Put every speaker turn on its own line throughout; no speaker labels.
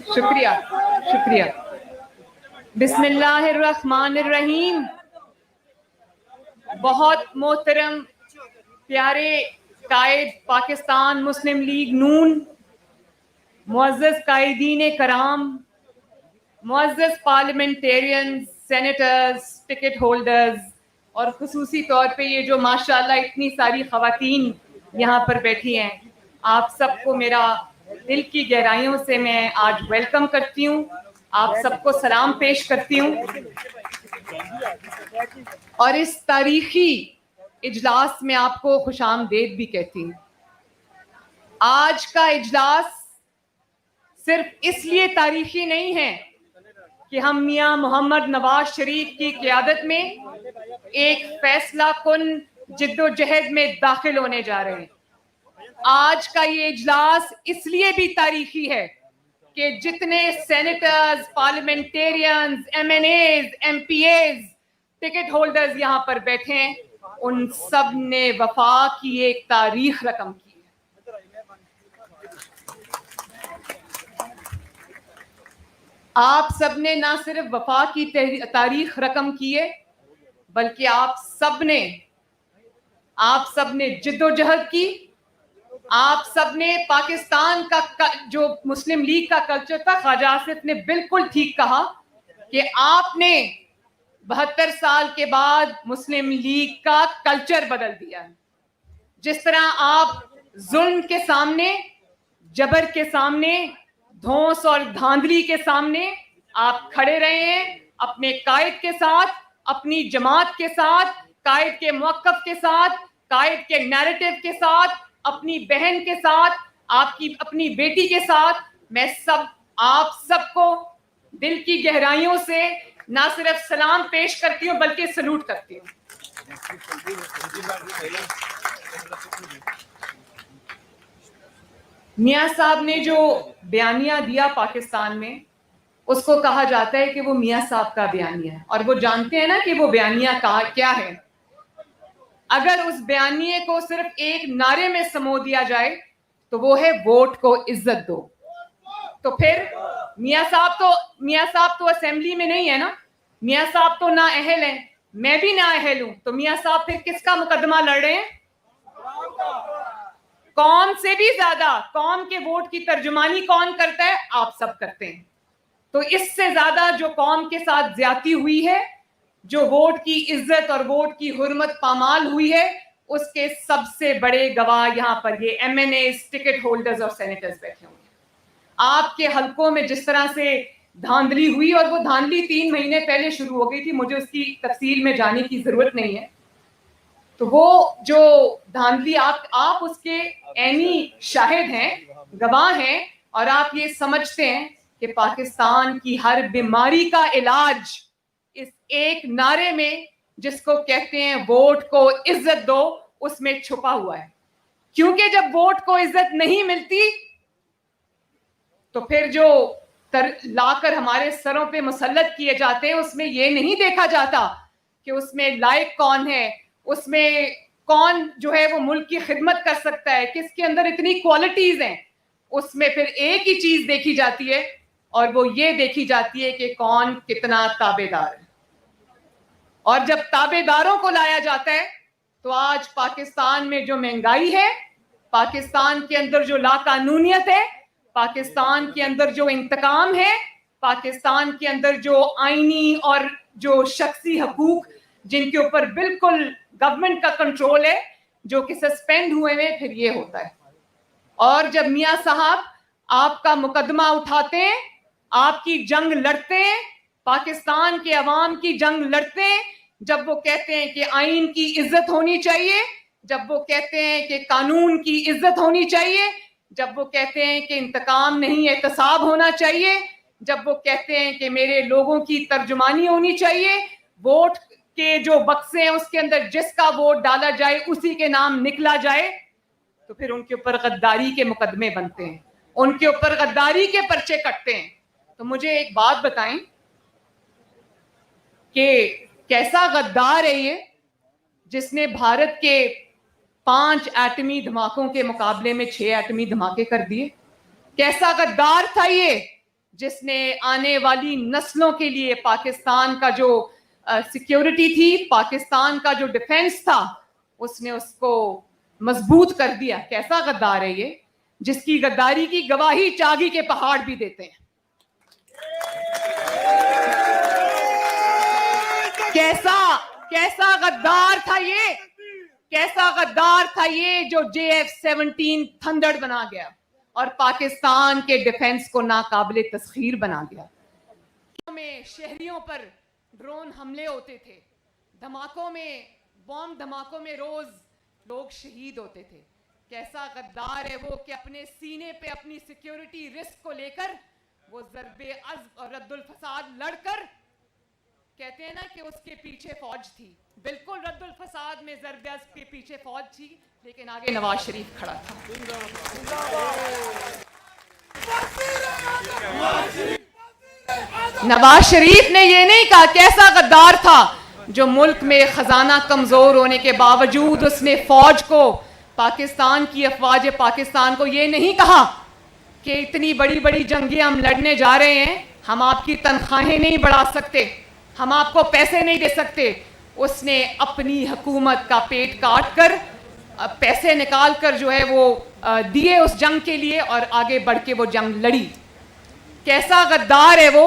शुक्रिया शुक्रिया। बिस्मिल्लाहिर्रहमानिर्रहीम। बहुत मोहतरम प्यारे कायद पाकिस्तान मुस्लिम लीग नून, मुअज़्ज़ज़ कायदीन कराम, मुअज़्ज़ज़ पार्लियामेंटेरियन, सेनेटर्स, टिकट होल्डर्स और खुसूसी तौर पे ये जो माशाअल्लाह इतनी सारी ख़वातीन यहाँ पर बैठी हैं, आप सबको मेरा दिल की गहराइयों से मैं आज वेलकम करती हूँ। आप सबको सलाम पेश करती हूँ और इस तारीखी इजलास में आपको खुशामदीद भी कहती हूँ। आज का इजलास सिर्फ इसलिए तारीखी नहीं है कि हम मियां मोहम्मद नवाज शरीफ की क़यादत में एक फैसला कुन जिद्दोजहद में दाखिल होने जा रहे हैं। आज का ये इजलास इसलिए भी तारीखी है कि जितने senators, parliamentarians, MNAs, MPAs, ticket holders यहाँ पर बैठे हैं, उन सब ने वफा की एक तारीख रकम की है। आप सब ने ना सिर्फ वफा की तारीख रकम की है, बल्कि आप सब ने जिद्दोजहद की। आप सब ने पाकिस्तान का जो मुस्लिम लीग का कल्चर था, ख्वाजा आसिफ ने बिल्कुल ठीक कहा कि आपने 72 साल के बाद मुस्लिम लीग का कल्चर बदल दिया है। जिस तरह आप जुल्म के सामने, जबर के सामने, धौंस और धांधली के सामने आप खड़े रहे हैं, अपने कायद के साथ, अपनी जमात के साथ, कायद के मौक़िफ़ के साथ, कायद के नैरेटिव के साथ, अपनी बहन के साथ, आपकी अपनी बेटी के साथ। मैं आप सबको दिल की गहराइयों से ना सिर्फ सलाम पेश करती हूँ बल्कि सलूट करती हूँ। मियां साहब ने जो बयानिया दिया पाकिस्तान में, उसको कहा जाता है कि वो मियां साहब का बयानिया है, और वो जानते हैं ना कि वो बयानिया क्या है। अगर उस बयानिए को सिर्फ एक नारे में समो दिया जाए तो वो है वोट को इज्जत दो। तो फिर मियां साहब तो असेंबली में नहीं है ना, मियां साहब तो ना अहल हैं, मैं भी ना अहल हूं, तो मियां साहब फिर किसका मुकदमा लड़ रहे हैं? कौम से भी ज्यादा कौम के वोट की तर्जुमानी कौन करता है? आप सब करते हैं। तो इससे ज्यादा जो कौम के साथ ज्यादती हुई है, जो वोट की इज्जत और वोट की हुर्मत पामाल हुई है, उसके सबसे बड़े गवाह यहाँ पर ये MNAs, टिकट होल्डर्स और सेनेटर्स बैठे हुए हैं। आपके हलकों में जिस तरह से धांधली हुई, और वो धांधली 3 महीने पहले शुरू हो गई थी, मुझे उसकी तफसील में जाने की जरूरत नहीं है। तो वो जो धांधली आप उसके ऐनी शाहिद हैं, गवाह हैं, और आप ये समझते हैं कि पाकिस्तान की हर बीमारी का इलाज इस एक नारे में, जिसको कहते हैं वोट को इज्जत दो, उसमें छुपा हुआ है। क्योंकि जब वोट को इज्जत नहीं मिलती तो फिर जो लाकर हमारे सरों पे मुसल्लत किए जाते हैं, उसमें यह नहीं देखा जाता कि उसमें लायक कौन है, उसमें कौन जो है वो मुल्क की खिदमत कर सकता है, किसके अंदर इतनी क्वालिटीज हैं। उसमें फिर एक ही चीज देखी जाती है, और वो ये देखी जाती है कि कौन कितना ताबेदार है। और जब ताबेदारों को लाया जाता है तो आज पाकिस्तान में जो महंगाई है, पाकिस्तान के अंदर जो लाकानूनियत है, पाकिस्तान के अंदर जो इंतकाम है, पाकिस्तान के अंदर जो आईनी और जो शख्सी हकूक जिनके ऊपर बिल्कुल गवर्नमेंट का कंट्रोल है, जो कि सस्पेंड हुए हैं, फिर ये होता है। और जब मियां साहब आपका मुकदमा उठाते हैं, आपकी जंग लड़ते हैं, पाकिस्तान के अवाम की जंग लड़ते हैं, जब वो कहते हैं कि आईन की इज्जत होनी चाहिए, जब वो कहते हैं कि कानून की इज्जत होनी चाहिए, जब वो कहते हैं कि इंतकाम नहीं एहतसाब होना चाहिए, जब वो कहते हैं कि मेरे लोगों की तर्जुमानी होनी चाहिए, वोट के जो बक्से हैं उसके अंदर जिसका वोट डाला जाए उसी के नाम निकला जाए, तो फिर उनके ऊपर गद्दारी के मुकदमे बनते हैं, उनके ऊपर गद्दारी के पर्चे कटते हैं। तो मुझे एक बात बताएं कि कैसा गद्दार है ये, जिसने भारत के 5 एटमी धमाकों के मुकाबले में 6 एटमी धमाके कर दिए। कैसा गद्दार था ये, जिसने आने वाली नस्लों के लिए पाकिस्तान का जो सिक्योरिटी थी, पाकिस्तान का जो डिफेंस था, उसने उसको मजबूत कर दिया। कैसा गद्दार है ये, जिसकी गद्दारी की गवाही चागी के पहाड़ भी देते हैं। कैसा गद्दार था ये, कैसा गद्दार था ये जो JF-17 थंडर बना गया और पाकिस्तान के डिफेंस को नाकाबिले तस्खीर बना गया। में शहरियों पर ड्रोन हमले होते थे, धमाकों में, बॉम्ब धमाकों में रोज लोग शहीद होते थे। कैसा गद्दार है वो कि अपने सीने पे अपनी सिक्योरिटी रिस्क को लेकर वो ज़र्बे अज़्ब और रद्दुल फसाद लड़कर, कहते हैं ना कि उसके पीछे फौज थी, बिल्कुल रद्दुल फसाद में ज़र्बे अज़्ब के पीछे फौज थी, लेकिन आगे नवाज शरीफ खड़ा था। नवाज शरीफ ने ये नहीं कहा, कैसा गद्दार था जो मुल्क में खजाना कमजोर होने के बावजूद उसने फौज को, पाकिस्तान की अफवाज पाकिस्तान को ये नहीं कहा कि इतनी बड़ी बड़ी जंगें हम लड़ने जा रहे हैं, हम आपकी तनख्वाहें नहीं बढ़ा सकते, हम आपको पैसे नहीं दे सकते। उसने अपनी हुकूमत का पेट काट कर पैसे निकाल कर जो है वो दिए उस जंग के लिए और आगे बढ़ के वो जंग लड़ी। कैसा गद्दार है वो,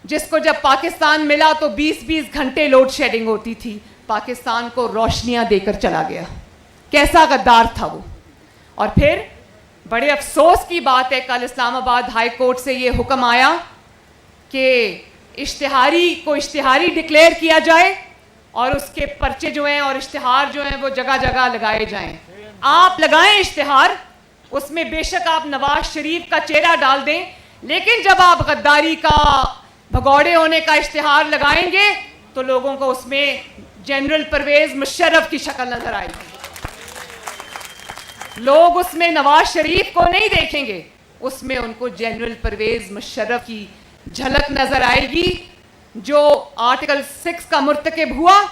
जिसको जब पाकिस्तान मिला तो 20-20 घंटे लोड शेडिंग होती थी, पाकिस्तान को रोशनियां देकर चला गया। कैसा गद्दार था वो। और फिर बड़े अफसोस की बात है, कल इस्लामाबाद हाई कोर्ट से ये हुक्म आया कि इश्तिहारी को इश्तिहारी डिक्लेयर किया जाए और उसके पर्चे जो हैं और इश्तिहार जो हैं वो जगह जगह लगाए जाएं। आप लगाएं इश्तिहार, उसमें बेशक आप नवाज शरीफ का चेहरा डाल दें, लेकिन जब आप गद्दारी का, भगौड़े होने का इश्तिहार लगाएंगे तो लोगों को उसमें जनरल परवेज मुशर्रफ की शक्ल नजर आएगी। लोग उसमें नवाज शरीफ को नहीं देखेंगे, उसमें उनको जनरल परवेज मुशर्रफ की झलक नजर आएगी, जो आर्टिकल 6 का मुर्तकिब हुआ,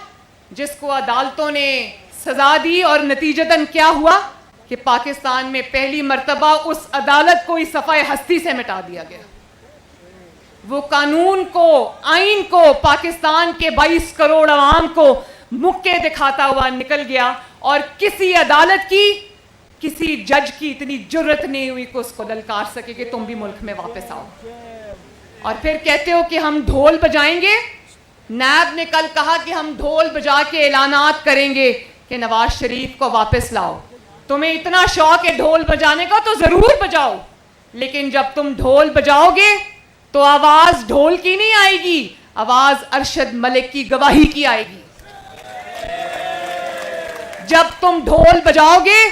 जिसको अदालतों ने सजा दी और नतीजतन क्या हुआ कि पाकिस्तान में पहली मर्तबा उस अदालत को ही सफ़ाए हस्ती से मिटा दिया गया। वो कानून को, आइन को, पाकिस्तान के 22 करोड़ अवाम को मुक्के दिखाता हुआ निकल गया और किसी अदालत की, किसी जज की इतनी जुर्रत नहीं हुई कि उसको ललकार सके कि तुम भी मुल्क में वापस आओ। और फिर कहते हो कि हम ढोल बजाएंगे। नैब ने कल कहा कि हम ढोल बजा के ऐलानात करेंगे कि नवाज शरीफ को वापस लाओ। तुम्हें इतना शौक है ढोल बजाने का तो जरूर बजाओ, लेकिन जब तुम ढोल बजाओगे तो आवाज ढोल की नहीं आएगी, आवाज अरशद मलिक की गवाही की आएगी। जब तुम ढोल बजाओगे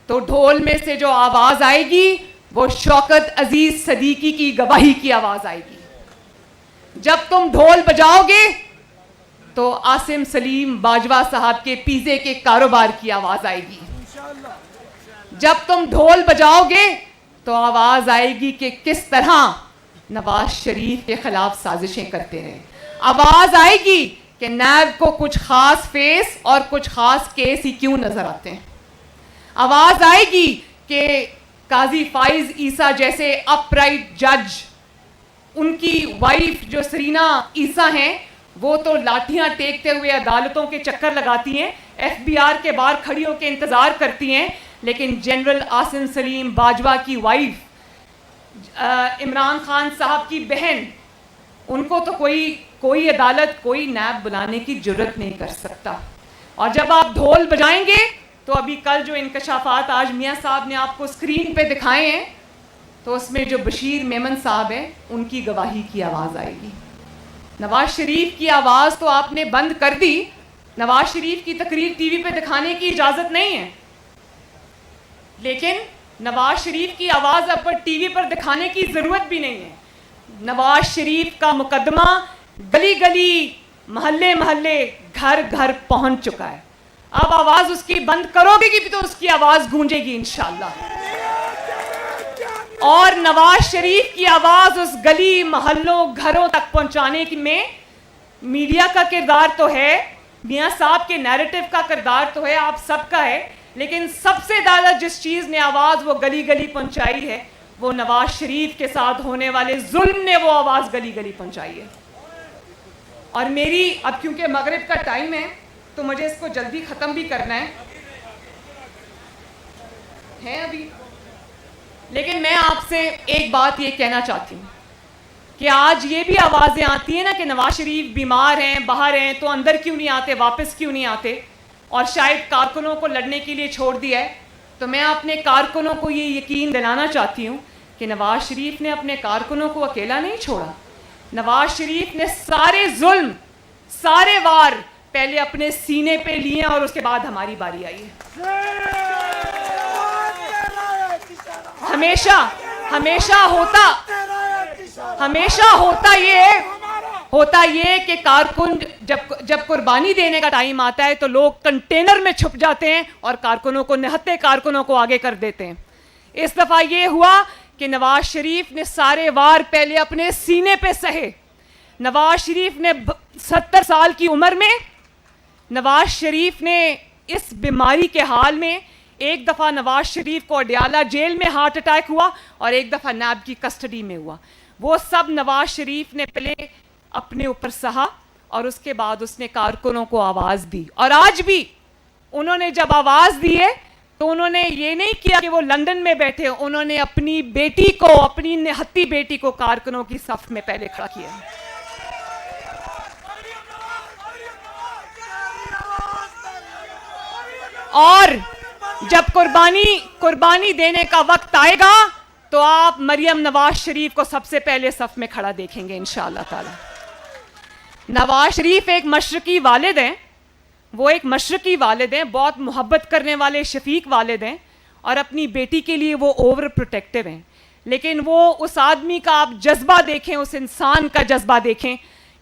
तो ढोल में से जो आवाज आएगी वो शौकत अजीज सदीकी की गवाही की आवाज आएगी। जब तुम ढोल बजाओगे तो आसिम सलीम बाजवा साहब के पिज़्ज़े के कारोबार की आवाज आएगी। जब तुम ढोल बजाओगे तो आवाज आएगी कि किस तरह नवाज शरीफ के खिलाफ साजिशें करते रहे। आवाज आएगी कि नैब को कुछ खास फेस और कुछ खास केस ही क्यों नजर आते हैं। आवाज आएगी कि काजी फाइज ईसा जैसे अपराइट जज, उनकी वाइफ जो सरीना ईसा हैं, वो तो लाठियां टेकते हुए अदालतों के चक्कर लगाती हैं, FBI के बाहर खड़ी होकर इंतजार करती हैं, लेकिन जनरल आसिम सलीम बाजवा की वाइफ, इमरान खान साहब की बहन, उनको तो कोई अदालत, कोई नैब बुलाने की जुर्रत नहीं कर सकता। और जब आप ढोल बजाएंगे तो अभी कल जो इंकशाफात आज मियाँ साहब ने आपको स्क्रीन पे दिखाए हैं, तो उसमें जो बशीर मेमन साहब हैं, उनकी गवाही की आवाज़ आएगी। नवाज शरीफ की आवाज़ तो आपने बंद कर दी, नवाज शरीफ की तकरीर टीवी पे दिखाने की इजाज़त नहीं है, लेकिन नवाज शरीफ की आवाज़ अब टीवी पर दिखाने की ज़रूरत भी नहीं है। नवाज शरीफ का मुकदमा गली गली, महल्ले महल्ले, घर घर पहुंच चुका है। अब आवाज़ उसकी बंद करोगे कि तो उसकी आवाज़ गूंजेगी इंशाअल्लाह। और नवाज शरीफ की आवाज़ उस गली महल्लों घरों तक पहुंचाने में मीडिया का किरदार तो है, मियाँ साहब के नैरेटिव का किरदार तो है, आप सबका है, लेकिन सबसे ज्यादा जिस चीज ने आवाज वो गली गली पहुंचाई है, वो नवाज शरीफ के साथ होने वाले जुल्म ने वो आवाज गली गली पहुंचाई है। और मेरी, अब क्योंकि मगरिब का टाइम है तो मुझे इसको जल्दी खत्म भी करना है अभी, लेकिन मैं आपसे एक बात ये कहना चाहती हूँ कि आज ये भी आवाज़ें आती हैं ना कि नवाज शरीफ बीमार हैं, बाहर हैं, तो अंदर क्यों नहीं आते, वापस क्यों नहीं आते, और शायद कारकुनों को लड़ने के लिए छोड़ दिया है। तो मैं अपने कारकुनों को ये यकीन दिलाना चाहती हूँ कि नवाज शरीफ ने अपने कारकुनों को अकेला नहीं छोड़ा। नवाज शरीफ ने सारे जुल्म, सारे वार पहले अपने सीने पे लिए और उसके बाद हमारी बारी आई है। हमेशा होता ये कि कारकुन जब कुर्बानी देने का टाइम आता है तो लोग कंटेनर में छुप जाते हैं और कारकुनों को, निहत्ते कारकुनों को आगे कर देते हैं। इस दफा ये हुआ कि नवाज शरीफ ने सारे वार पहले अपने सीने पे सहे। नवाज शरीफ ने 70 साल की उम्र में, नवाज शरीफ ने इस बीमारी के हाल में, एक दफ़ा नवाज शरीफ को अडयाला जेल में हार्ट अटैक हुआ और एक दफ़ा नैब की कस्टडी में हुआ। वो सब नवाज शरीफ ने पहले अपने ऊपर सहा और उसके बाद उसने कारकुनों को आवाज़ दी। और आज भी उन्होंने जब आवाज़ दी है तो उन्होंने ये नहीं किया कि वो लंदन में बैठे, उन्होंने अपनी बेटी को, अपनी निहत्ती बेटी को कारकुनों की सफ में पहले खड़ा किया। और जब कुर्बानी देने का वक्त आएगा तो आप मरियम नवाज शरीफ को सबसे पहले सफ में खड़ा देखेंगे इंशाअल्लाह ताला। नवाज शरीफ एक मशरकी वालिद हैं, वो एक मशरकी वालिद हैं, बहुत मोहब्बत करने वाले शफीक वालिद हैं और अपनी बेटी के लिए वो ओवर प्रोटेक्टिव हैं। लेकिन वो उस आदमी का आप जज्बा देखें, उस इंसान का जज्बा देखें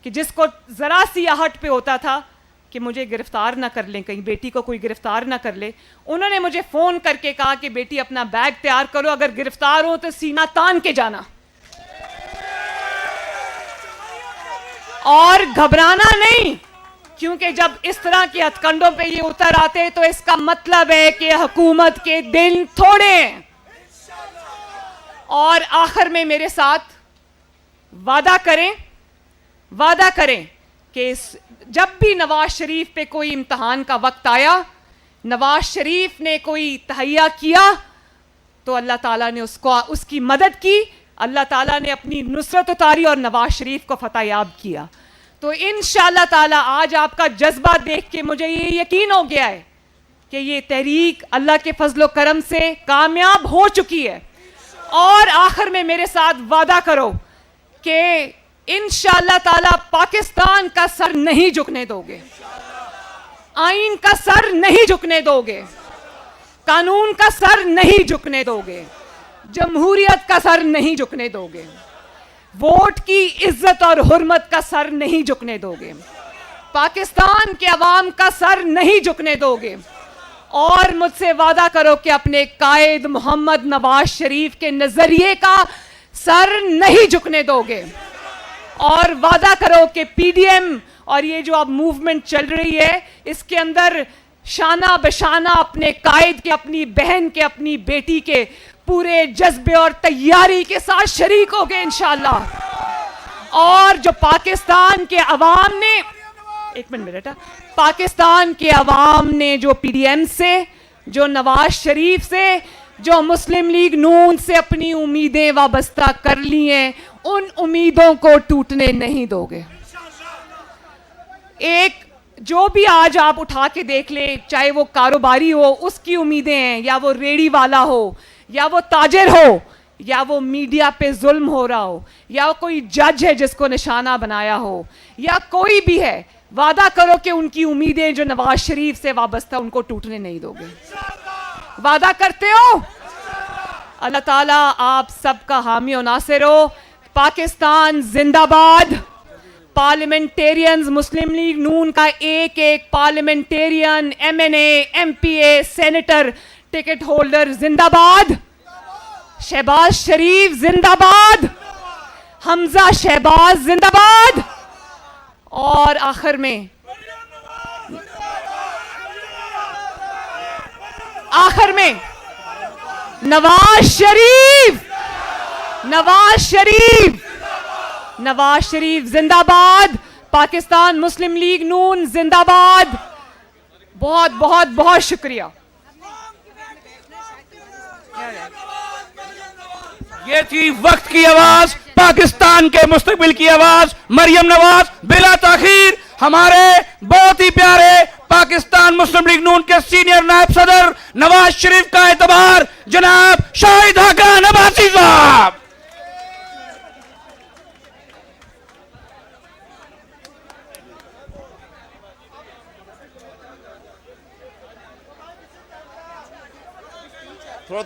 कि जिसको ज़रा सी आहट पे होता था कि मुझे गिरफ्तार ना कर लें, कहीं बेटी को कोई गिरफ्तार ना कर ले, उन्होंने मुझे फ़ोन करके कहा कि बेटी अपना बैग तैयार करो, अगर गिरफ्तार हो तो सीना तान के जाना और घबराना नहीं, क्योंकि जब इस तरह के हथकंडों पे ये उतर आते तो इसका मतलब है कि हुकूमत के दिन थोड़े हैं। और आखिर में मेरे साथ वादा करें कि जब भी नवाज शरीफ पे कोई इम्तहान का वक्त आया, नवाज शरीफ ने कोई तहैया किया तो अल्लाह ताला ने उसकी मदद की, अल्लाह ताला ने अपनी नुसरत उतारी और नवाज शरीफ को फतह याब किया। तो इंशाअल्लाह ताला आज आपका जज्बा देख के मुझे ये यकीन हो गया है कि ये तहरीक अल्लाह के फजलो करम से कामयाब हो चुकी है। और आखिर में मेरे साथ वादा करो कि इंशाअल्लाह ताला पाकिस्तान का सर नहीं झुकने दोगे, आईन का सर नहीं झुकने दोगे, कानून का सर नहीं झुकने दोगे, जमहूरियत का सर नहीं झुकने दोगे, वोट की इज्जत और हुर्मत का सर नहीं झुकने दोगे, पाकिस्तान के अवाम का सर नहीं झुकने दोगे। और मुझसे वादा करो कि अपने कायद मोहम्मद नवाज शरीफ के नजरिए का सर नहीं झुकने दोगे। और वादा करो कि पीडीएम और ये जो अब मूवमेंट चल रही है, इसके अंदर शाना बशाना अपने कायद के, अपनी बहन के, अपनी बेटी के पूरे जज्बे और तैयारी के साथ शरीक होगे इंशाअल्लाह। और जो पाकिस्तान के अवाम ने, एक मिनट बेटा, पाकिस्तान के अवाम ने जो पीडीएम से, जो नवाज शरीफ से, जो मुस्लिम लीग नून से अपनी उम्मीदें वाबस्ता कर ली हैं, उन उम्मीदों को टूटने नहीं दोगे। एक जो भी आज आप उठा के देख ले, चाहे वो कारोबारी हो, उसकी उम्मीदें हैं, या वो रेड़ी वाला हो, या वो ताजिर हो, या वो मीडिया पे जुल्म हो रहा हो, या कोई जज है जिसको निशाना बनाया हो, या कोई भी है, वादा करो कि उनकी उम्मीदें जो नवाज शरीफ से वाबस्ता, उनको टूटने नहीं दोगे। वादा करते हो? अल्लाह ताला आप सबका हामी और नासिर हो। पाकिस्तान जिंदाबाद। पार्लियामेंटेरियंस, मुस्लिम लीग नून का एक एक parliamentarian, MNA, MPa, senator, ticket holder जिंदाबाद। शहबाज शरीफ जिंदाबाद। हमजा शहबाज जिंदाबाद। और आखिर में आखिर में नवाज शरीफ, नवाज शरीफ, नवाज शरीफ जिंदाबाद, पाकिस्तान मुस्लिम लीग नून जिंदाबाद। बहुत बहुत बहुत शुक्रिया।
ये थी वक्त की आवाज, पाकिस्तान के मुस्तकबिल की आवाज, मरियम नवाज। बिला ताखीर हमारे बहुत ही प्यारे पाकिस्तान मुस्लिम लीग नून के सीनियर नायब सदर नवाज शरीफ का एतबार जनाब शाहिद हाकान अब्बासी साहब।
थोड़ा